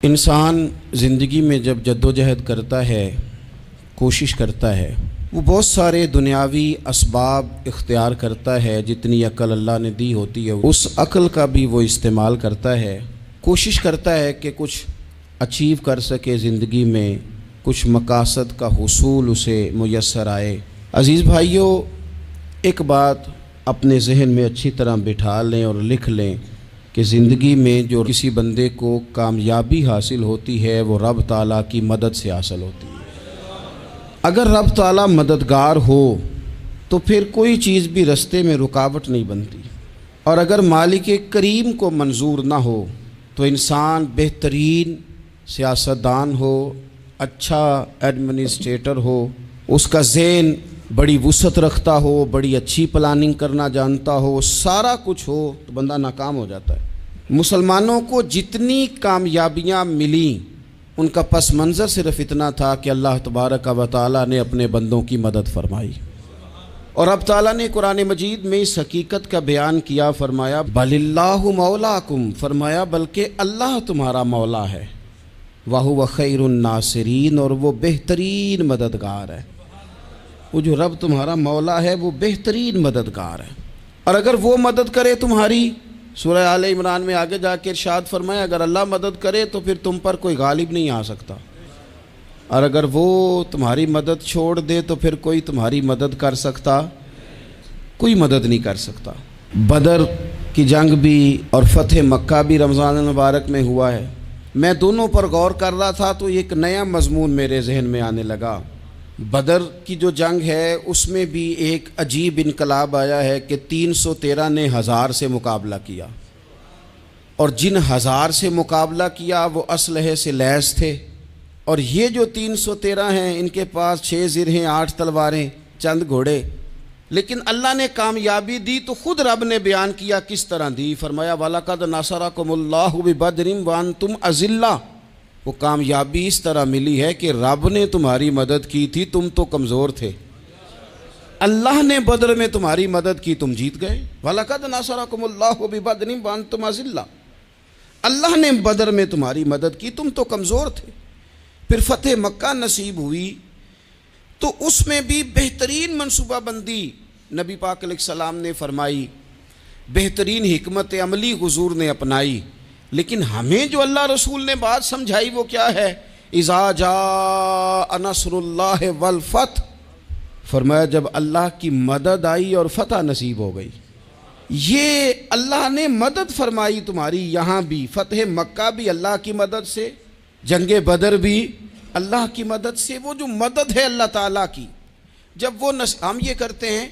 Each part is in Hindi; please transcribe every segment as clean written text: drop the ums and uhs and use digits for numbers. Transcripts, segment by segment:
इंसान ज़िंदगी में जब जद्दोजहद करता है, कोशिश करता है, वो बहुत सारे दुनियावी असबाब इख्तियार करता है। जितनी अक्ल अल्लाह ने दी होती है उस अक्ल का भी वो इस्तेमाल करता है। कोशिश करता है कि कुछ अचीव कर सके ज़िंदगी में, कुछ मकासद का हुसूल उसे मुयस्सर आए। अज़ीज़ भाइयों, एक बात अपने जहन में अच्छी तरह बिठा लें और लिख लें कि ज़िंदगी में जो किसी बंदे को कामयाबी हासिल होती है वो रब ताला की मदद से हासिल होती है। अगर रब ताला मददगार हो तो फिर कोई चीज़ भी रास्ते में रुकावट नहीं बनती, और अगर मालिक करीम को मंजूर ना हो तो इंसान बेहतरीन सियासतदान हो, अच्छा एडमिनिस्ट्रेटर हो, उसका ज़हन बड़ी वुसअत रखता हो, बड़ी अच्छी प्लानिंग करना जानता हो, सारा कुछ हो, तो बंदा नाकाम हो जाता है। मुसलमानों को जितनी कामयाबियाँ मिली उनका पस मंज़र सिर्फ इतना था कि अल्लाह तबारक व तआला ने अपने बंदों की मदद फरमाई। और अब ताला ने कुरान मजीद में इस हकीकत का बयान किया, फरमाया बलिल्लाहु मौलाकुम, फरमाया बल्कि अल्लाह तुम्हारा मौला है, वहुव खैरुन नासिरीन, और वो बेहतरीन मददगार है। वो जो रब तुम्हारा मौला है वो बेहतरीन मददगार है। और अगर वो मदद करे तुम्हारी, सूरह आले इमरान में आगे जाके इरशाद फरमाया अगर अल्लाह मदद करे तो फिर तुम पर कोई गालिब नहीं आ सकता, और अगर वो तुम्हारी मदद छोड़ दे तो फिर कोई तुम्हारी मदद कर सकता, कोई मदद नहीं कर सकता। बदर की जंग भी और फ़तह मक्का भी रमज़ान मुबारक में हुआ है। मैं दोनों पर गौर कर रहा था तो एक नया मजमून मेरे जहन में आने लगा। बदर की जो जंग है उसमें भी एक अजीब इनकलाब आया है कि 313 ने 1000 से मुकाबला किया, और जिन 1000 से मुकाबला किया वो असलहे से लैस थे, और ये जो 313 हैं इनके पास 6 ज़िरहें, 8 तलवारें, चंद घोड़े। लेकिन अल्लाह ने कामयाबी दी तो ख़ुद रब ने बयान किया किस तरह दी। फरमाया वलक़द नसरकुमुल्लाहु बिबदरिन व अंतुम अज़िल्ला। वो कामयाबी इस तरह मिली है कि रब ने तुम्हारी मदद की थी, तुम तो कमज़ोर थे, अल्लाह ने बदर में तुम्हारी मदद की, तुम जीत गए। वलक़द नसरकुमुल्लाहु बिबदरिन व अंतुम अज़िल्ला, अल्लाह ने बदर में तुम्हारी मदद की, तुम तो कमज़ोर थे। फिर फ़तह मक्का नसीब हुई तो उसमें भी बेहतरीन मनसूबाबंदी नबी पाक अलैहिस्सलाम ने फरमाई, बेहतरीन हिकमत अमली हुजूर ने अपनाई। लेकिन हमें जो अल्लाह रसूल ने बात समझाई वो क्या है, इज़ा जा नस्रुल्लाह वल फतह, फरमाया जब अल्लाह की मदद आई और फतह नसीब हो गई। ये अल्लाह ने मदद फरमाई तुम्हारी, यहाँ भी फ़तह मक्का भी अल्लाह की मदद से, जंगे बदर भी अल्लाह की मदद से। वो जो मदद है अल्लाह ताला की, जब वो हम ये करते हैं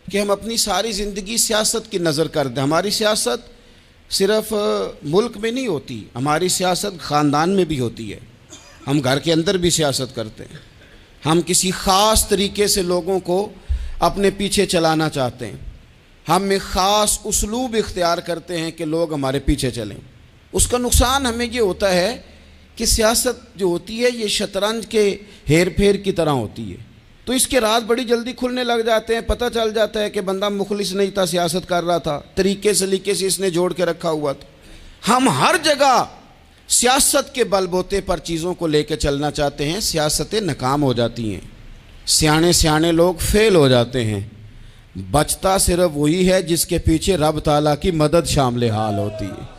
कि हम अपनी सारी ज़िंदगी सियासत की नज़र कर दें। हमारी सियासत सिर्फ मुल्क में नहीं होती, हमारी सियासत ख़ानदान में भी होती है। हम घर के अंदर भी सियासत करते हैं, हम किसी ख़ास तरीके से लोगों को अपने पीछे चलाना चाहते हैं, हम एक ख़ास उसलूब इख्तियार करते हैं कि लोग हमारे पीछे चलें। उसका नुकसान हमें ये होता है कि सियासत जो होती है ये शतरंज के हेर फेर की तरह होती है, तो इसके राज बड़ी जल्दी खुलने लग जाते हैं। पता चल जाता है कि बंदा मुखलिस नहीं था, सियासत कर रहा था, तरीके सलीके से इसने जोड़ के रखा हुआ था। हम हर जगह सियासत के बलबूते पर चीज़ों को लेकर चलना चाहते हैं, सियासतें नाकाम हो जाती हैं, सियाने सियाने लोग फेल हो जाते हैं। बचता सिर्फ वही है जिसके पीछे रब ताला की मदद शामिल हाल होती है।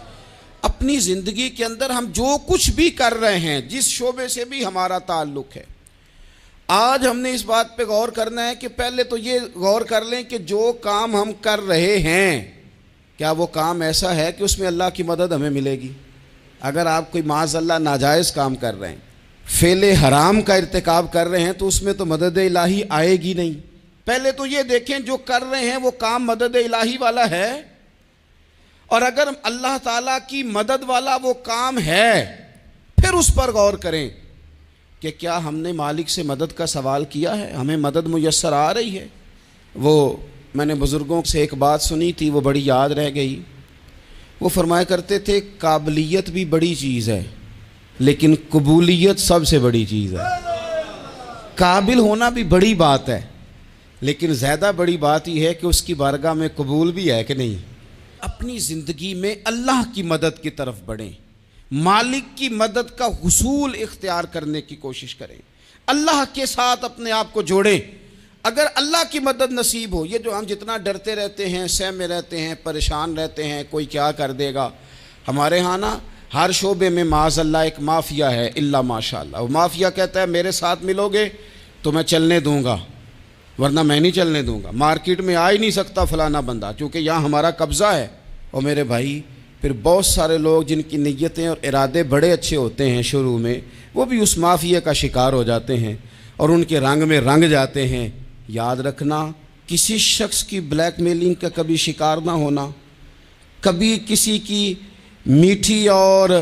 अपनी ज़िंदगी के अंदर हम जो कुछ भी कर रहे हैं, जिस शोबे से भी हमारा ताल्लुक़ है, आज हमने इस बात पे गौर करना है कि पहले तो ये गौर कर लें कि जो काम हम कर रहे हैं क्या वो काम ऐसा है कि उसमें अल्लाह की मदद हमें मिलेगी। अगर आप कोई माज़अल्लाह नाजायज़ काम कर रहे हैं, फेले हराम का इर्तिकाब कर रहे हैं, तो उसमें तो मदद इलाही आएगी नहीं। पहले तो ये देखें जो कर रहे हैं वो काम मदद इलाही वाला है, और अगर अल्लाह ताला की मदद वाला वो काम है फिर उस पर गौर करें कि क्या हमने मालिक से मदद का सवाल किया है, हमें मदद मुयस्सर आ रही है। वो मैंने बुज़ुर्गों से एक बात सुनी थी, वो बड़ी याद रह गई। वो फरमाया करते थे काबिलियत भी बड़ी चीज़ है लेकिन कबूलियत सबसे बड़ी चीज़ है। काबिल होना भी बड़ी बात है लेकिन ज़्यादा बड़ी बात यह है कि उसकी बारगाह में कबूल भी है कि नहीं। अपनी ज़िंदगी में अल्लाह की मदद की तरफ बढ़ें। मालिक की मदद का हुसूल इख्तियार करने की कोशिश करें, अल्लाह के साथ अपने आप को जोड़ें। अगर अल्लाह की मदद नसीब हो, ये जो हम जितना डरते रहते हैं, सहमे रहते हैं, परेशान रहते हैं, कोई क्या कर देगा, हमारे यहाँ ना हर शोबे में माज़अल्लाह एक माफिया है, इल्ला माशाअल्लाह। वो माफिया कहता है मेरे साथ मिलोगे तो मैं चलने दूंगा, वरना मैं नहीं चलने दूंगा। मार्केट में आ ही नहीं सकता फलाना बंदा, क्योंकि यहाँ हमारा कब्ज़ा है। और मेरे भाई, फिर बहुत सारे लोग जिनकी नीयतें और इरादे बड़े अच्छे होते हैं शुरू में, वो भी उस माफिया का शिकार हो जाते हैं और उनके रंग में रंग जाते हैं। याद रखना, किसी शख्स की ब्लैकमेलिंग का कभी शिकार ना होना, कभी किसी की मीठी और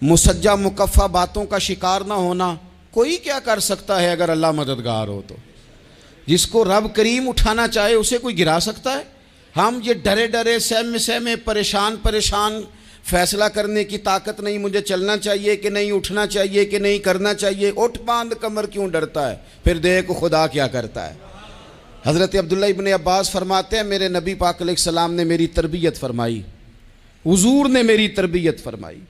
मुसज्जा मुकफ़ा बातों का शिकार ना होना। कोई क्या कर सकता है अगर अल्लाह मददगार हो तो? जिसको रब करीम उठाना चाहे उसे कोई गिरा सकता है? हम ये डरे डरे सहमे सहमे परेशान परेशान फैसला करने की ताकत नहीं, मुझे चलना चाहिए कि नहीं, उठना चाहिए कि नहीं, करना चाहिए। उठ बांध कमर क्यों डरता है? फिर देख खुदा क्या करता है। हज़रत अब्दुल्ला इब्न अब्बास फरमाते हैं, मेरे नबी पाक अलैहिस्सलाम ने मेरी तरबियत फरमाई, हुजूर ने मेरी तरबियत फरमाई,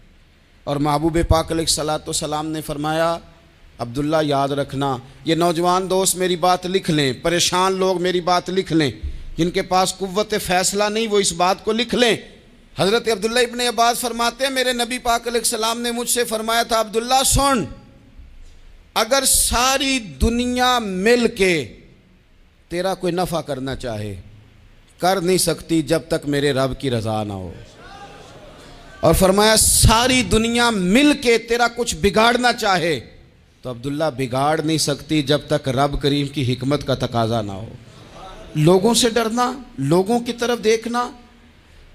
और महबूब पाक अलैहिस्सलाम ने फरमाया, अब्दुल्ला याद रखना, ये नौजवान दोस्त मेरी बात लिख लें, परेशान लोग मेरी बात लिख लें, जिनके पास कुव्वत फ़ैसला नहीं वो इस बात को लिख लें। हज़रत अब्दुल्ला इब्न अब्बास फरमाते हैं, मेरे नबी पाक अलैहिस्सलाम ने मुझसे फरमाया था, अब्दुल्ला सुन, अगर सारी दुनिया मिल के तेरा कोई नफ़ा करना चाहे, कर नहीं सकती जब तक मेरे रब की रज़ा ना हो। और फरमाया सारी दुनिया मिल के तेरा कुछ बिगाड़ना चाहे तो अब्दुल्ला बिगाड़ नहीं सकती जब तक रब करीम की हिकमत का तकाजा ना हो। लोगों से डरना, लोगों की तरफ देखना,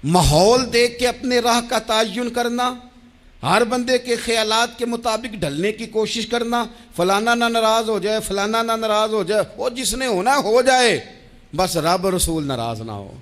माहौल देख के अपने राह का तयन करना, हर बंदे के ख्यालात के मुताबिक ढलने की कोशिश करना, फलाना ना नाराज़ हो जाए, फलाना ना नाराज़ हो जाए, वो जिसने होना हो जाए, बस रब रसूल नाराज़ ना हो।